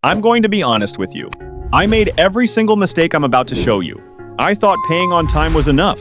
I'm going to be honest with you. I made every single mistake I'm about to show you. I thought paying on time was enough.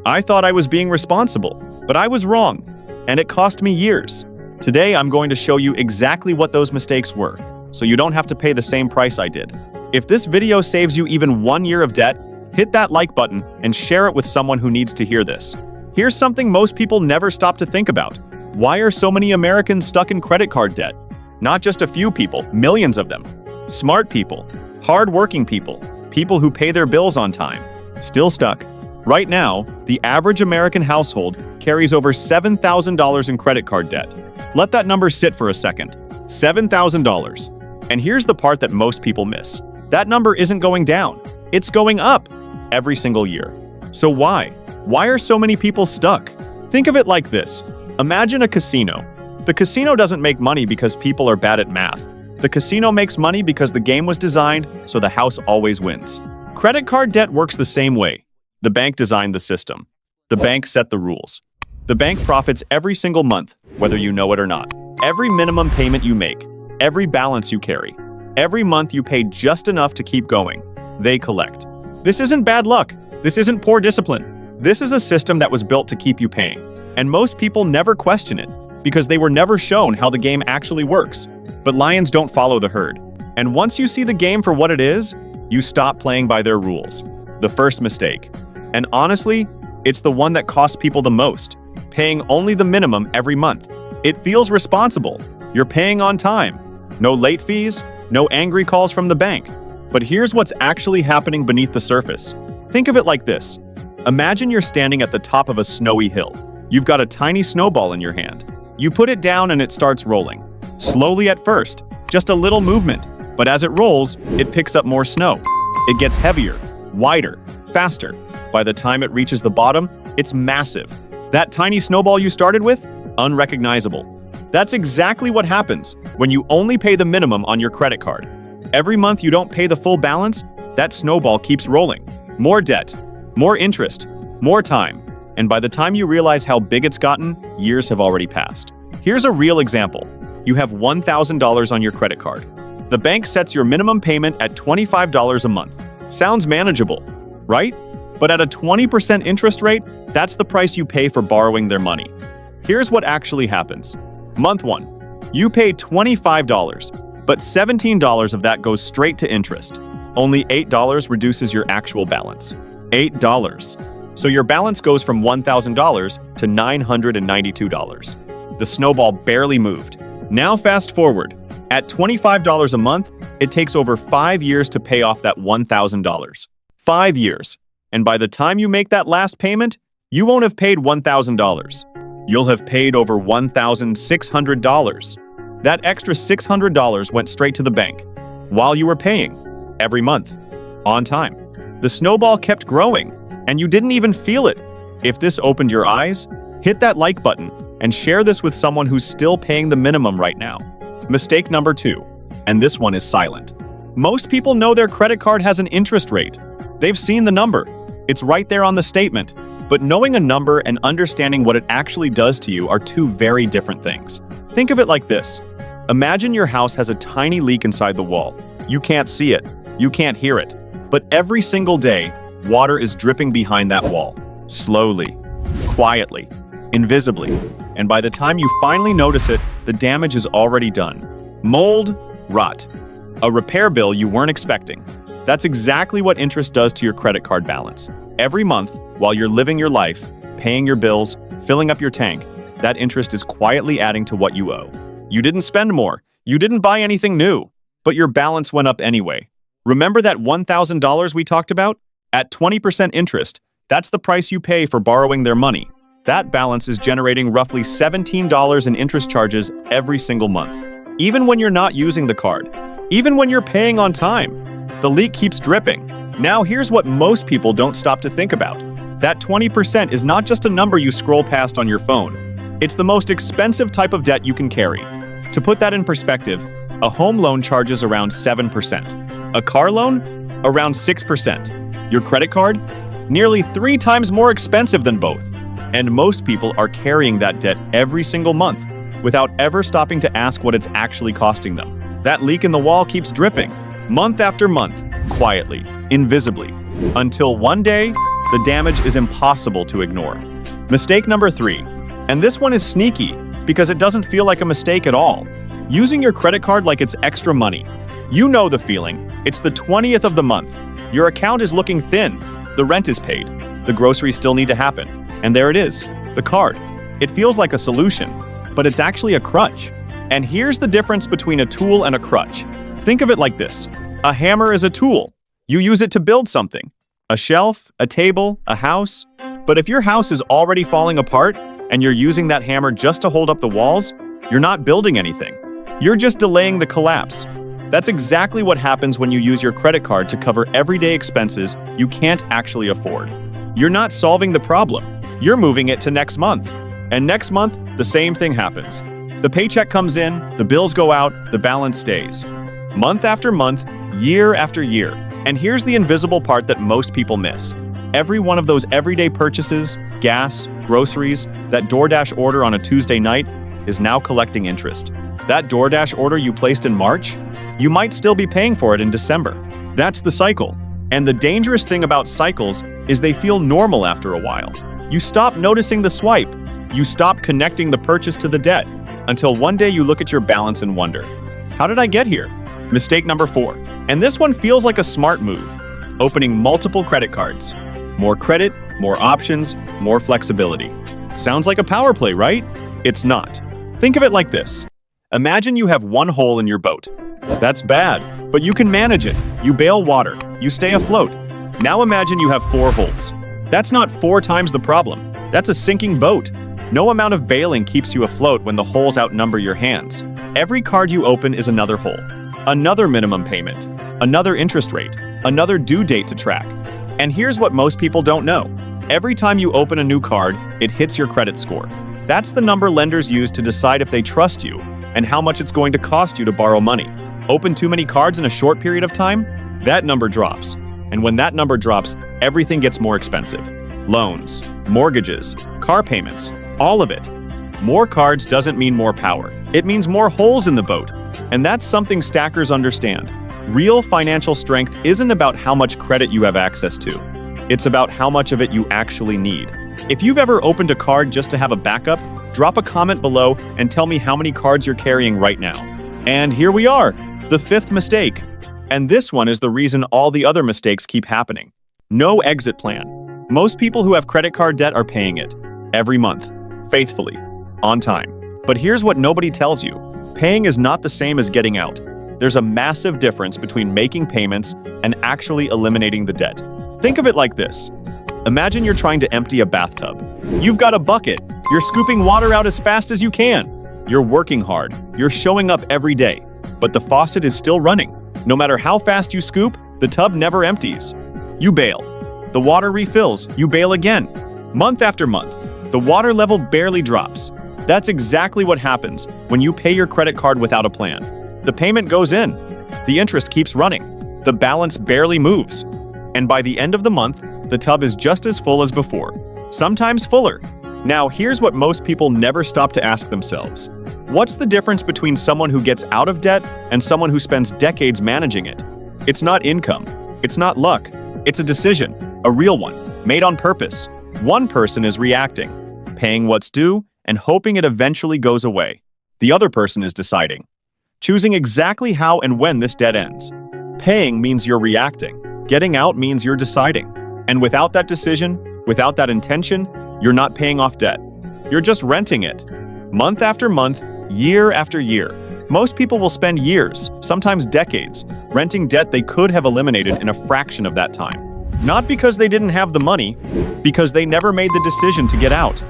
I thought I was being responsible, but I was wrong, and it cost me years. Today, I'm going to show you exactly what those mistakes were, so you don't have to pay the same price I did. If this video saves you even 1 year of debt, hit that like button and share it with someone who needs to hear this. Here's something most people never stop to think about. Why are so many Americans stuck in credit card debt? Not just a few people, millions of them. Smart people, hard-working people, people who pay their bills on time, still stuck. Right now, the average American household carries over $7,000 in credit card debt. Let that number sit for a second. $7,000. And here's the part that most people miss. That number isn't going down. It's going up every single year. So why? Why are so many people stuck? Think of it like this. Imagine a casino. The casino doesn't make money because people are bad at math. The casino makes money because the game was designed so the house always wins. Credit card debt works the same way. The bank designed the system. The bank set the rules. The bank profits every single month, whether you know it or not. Every minimum payment you make, every balance you carry, every month you pay just enough to keep going. They collect. This isn't bad luck. This isn't poor discipline. This is a system that was built to keep you paying. And most people never question it because they were never shown how the game actually works. But lions don't follow the herd. And once you see the game for what it is, you stop playing by their rules. The first mistake. And honestly, it's the one that costs people the most. Paying only the minimum every month. It feels responsible. You're paying on time. No late fees, no angry calls from the bank. But here's what's actually happening beneath the surface. Think of it like this. Imagine you're standing at the top of a snowy hill. You've got a tiny snowball in your hand. You put it down and it starts rolling. Slowly at first, just a little movement. But as it rolls, it picks up more snow. It gets heavier, wider, faster. By the time it reaches the bottom, it's massive. That tiny snowball you started with? Unrecognizable. That's exactly what happens when you only pay the minimum on your credit card. Every month you don't pay the full balance, that snowball keeps rolling. More debt, more interest, more time. And by the time you realize how big it's gotten, years have already passed. Here's a real example. You have $1,000 on your credit card. The bank sets your minimum payment at $25 a month. Sounds manageable, right? But at a 20% interest rate, that's the price you pay for borrowing their money. Here's what actually happens. Month 1, you pay $25, but $17 of that goes straight to interest. Only $8 reduces your actual balance. $8. So your balance goes from $1,000 to $992. The snowball barely moved. Now fast forward. At $25 a month, it takes over 5 years to pay off that $1,000. 5 years. And by the time you make that last payment, you won't have paid $1,000. You'll have paid over $1,600. That extra $600 went straight to the bank while you were paying every month on time. The snowball kept growing, and you didn't even feel it. If this opened your eyes, hit that like button and share this with someone who's still paying the minimum right now. Mistake number 2, and this one is silent. Most people know their credit card has an interest rate. They've seen the number. It's right there on the statement. But knowing a number and understanding what it actually does to you are two very different things. Think of it like this. Imagine your house has a tiny leak inside the wall. You can't see it. You can't hear it. But every single day, water is dripping behind that wall. Slowly, quietly, invisibly. And by the time you finally notice it, the damage is already done. Mold, rot. A repair bill you weren't expecting. That's exactly what interest does to your credit card balance. Every month, while you're living your life, paying your bills, filling up your tank, that interest is quietly adding to what you owe. You didn't spend more. You didn't buy anything new. But your balance went up anyway. Remember that $1,000 we talked about? At 20% interest, that's the price you pay for borrowing their money. That balance is generating roughly $17 in interest charges every single month. Even when you're not using the card. Even when you're paying on time. The leak keeps dripping. Now here's what most people don't stop to think about. That 20% is not just a number you scroll past on your phone. It's the most expensive type of debt you can carry. To put that in perspective, a home loan charges around 7%. A car loan? Around 6%. Your credit card? Nearly 3 times more expensive than both. And most people are carrying that debt every single month without ever stopping to ask what it's actually costing them. That leak in the wall keeps dripping, month after month, quietly, invisibly, until one day, the damage is impossible to ignore. Mistake number 3. And this one is sneaky because it doesn't feel like a mistake at all. Using your credit card like it's extra money. You know the feeling. It's the 20th of the month. Your account is looking thin. The rent is paid. The groceries still need to happen. And there it is, the card. It feels like a solution, but it's actually a crutch. And here's the difference between a tool and a crutch. Think of it like this. A hammer is a tool. You use it to build something. A shelf, a table, a house. But if your house is already falling apart and you're using that hammer just to hold up the walls, you're not building anything. You're just delaying the collapse. That's exactly what happens when you use your credit card to cover everyday expenses you can't actually afford. You're not solving the problem. You're moving it to next month. And next month, the same thing happens. The paycheck comes in, the bills go out, the balance stays. Month after month, year after year. And here's the invisible part that most people miss. Every one of those everyday purchases, gas, groceries, that DoorDash order on a Tuesday night is now collecting interest. That DoorDash order you placed in March, you might still be paying for it in December. That's the cycle. And the dangerous thing about cycles is they feel normal after a while. You stop noticing the swipe. You stop connecting the purchase to the debt until one day you look at your balance and wonder, how did I get here? Mistake number 4. And this one feels like a smart move. Opening multiple credit cards. More credit, more options, more flexibility. Sounds like a power play, right? It's not. Think of it like this. Imagine you have one hole in your boat. That's bad, but you can manage it. You bail water. You stay afloat. Now imagine you have 4 holes. That's not 4 times the problem. That's a sinking boat. No amount of bailing keeps you afloat when the holes outnumber your hands. Every card you open is another hole. Another minimum payment. Another interest rate. Another due date to track. And here's what most people don't know. Every time you open a new card, it hits your credit score. That's the number lenders use to decide if they trust you and how much it's going to cost you to borrow money. Open too many cards in a short period of time? That number drops. And when that number drops, everything gets more expensive. Loans, mortgages, car payments, all of it. More cards doesn't mean more power. It means more holes in the boat. And that's something stackers understand. Real financial strength isn't about how much credit you have access to. It's about how much of it you actually need. If you've ever opened a card just to have a backup, drop a comment below and tell me how many cards you're carrying right now. And here we are, the 5th mistake. And this one is the reason all the other mistakes keep happening. No exit plan. Most people who have credit card debt are paying it. Every month. Faithfully. On time. But here's what nobody tells you. Paying is not the same as getting out. There's a massive difference between making payments and actually eliminating the debt. Think of it like this. Imagine you're trying to empty a bathtub. You've got a bucket. You're scooping water out as fast as you can. You're working hard. You're showing up every day. But the faucet is still running. No matter how fast you scoop, the tub never empties. You bail. The water refills. You bail again. Month after month, the water level barely drops. That's exactly what happens when you pay your credit card without a plan. The payment goes in. The interest keeps running. The balance barely moves. And by the end of the month, the tub is just as full as before, sometimes fuller. Now, here's what most people never stop to ask themselves. What's the difference between someone who gets out of debt and someone who spends decades managing it? It's not income. It's not luck. It's a decision, a real one, made on purpose. One person is reacting, paying what's due, and hoping it eventually goes away. The other person is deciding, choosing exactly how and when this debt ends. Paying means you're reacting. Getting out means you're deciding. And without that decision, without that intention, you're not paying off debt. You're just renting it. Month after month, year after year. Most people will spend years, sometimes decades, renting debt they could have eliminated in a fraction of that time. Not because they didn't have the money, because they never made the decision to get out.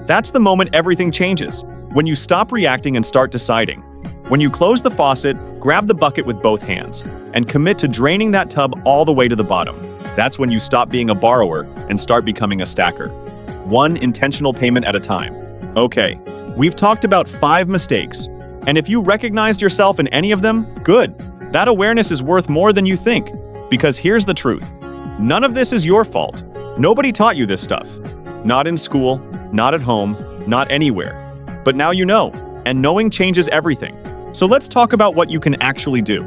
That's the moment everything changes, when you stop reacting and start deciding. When you close the faucet, grab the bucket with both hands, and commit to draining that tub all the way to the bottom. That's when you stop being a borrower and start becoming a stacker. One intentional payment at a time. Okay, we've talked about 5 mistakes, and if you recognized yourself in any of them, good. That awareness is worth more than you think, because here's the truth. None of this is your fault. Nobody taught you this stuff. Not in school, not at home, not anywhere. But now you know, and knowing changes everything. So let's talk about what you can actually do.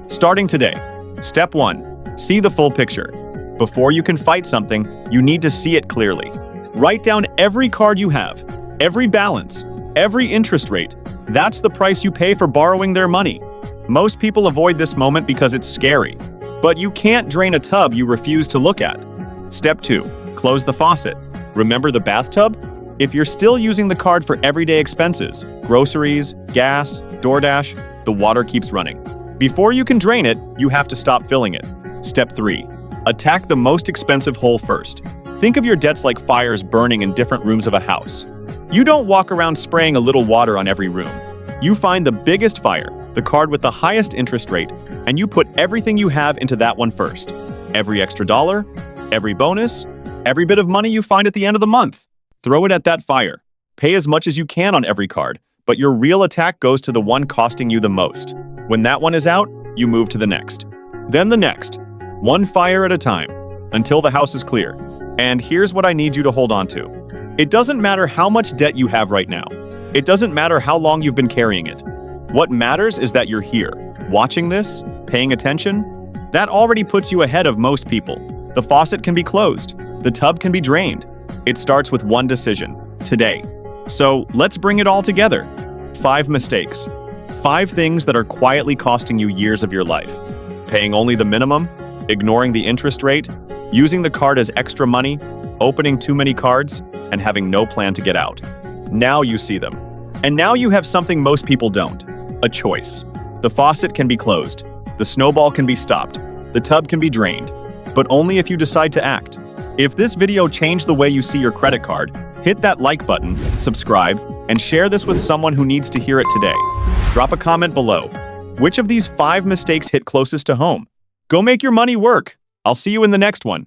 Starting today. Step 1. See the full picture. Before you can fight something, you need to see it clearly. Write down every card you have, every balance, every interest rate. That's the price you pay for borrowing their money. Most people avoid this moment because it's scary. But you can't drain a tub you refuse to look at. Step 2. Close the faucet. Remember the bathtub? If you're still using the card for everyday expenses, groceries, gas, DoorDash, the water keeps running. Before you can drain it, you have to stop filling it. Step 3. Attack the most expensive hole first. Think of your debts like fires burning in different rooms of a house. You don't walk around spraying a little water on every room. You find the biggest fire, the card with the highest interest rate, and you put everything you have into that one first. Every extra dollar, every bonus, every bit of money you find at the end of the month. Throw it at that fire. Pay as much as you can on every card, but your real attack goes to the one costing you the most. When that one is out, you move to the next. Then the next. One fire at a time, until the house is clear. And here's what I need you to hold on to. It doesn't matter how much debt you have right now. It doesn't matter how long you've been carrying it. What matters is that you're here, watching this, paying attention. That already puts you ahead of most people. The faucet can be closed. The tub can be drained. It starts with one decision, today. So let's bring it all together. 5 mistakes. 5 things that are quietly costing you years of your life. Paying only the minimum, ignoring the interest rate, using the card as extra money, opening too many cards, and having no plan to get out. Now you see them. And now you have something most people don't. A choice. The faucet can be closed. The snowball can be stopped. The tub can be drained. But only if you decide to act. If this video changed the way you see your credit card, hit that like button, subscribe, and share this with someone who needs to hear it today. Drop a comment below. Which of these 5 mistakes hit closest to home? Go make your money work. I'll see you in the next one.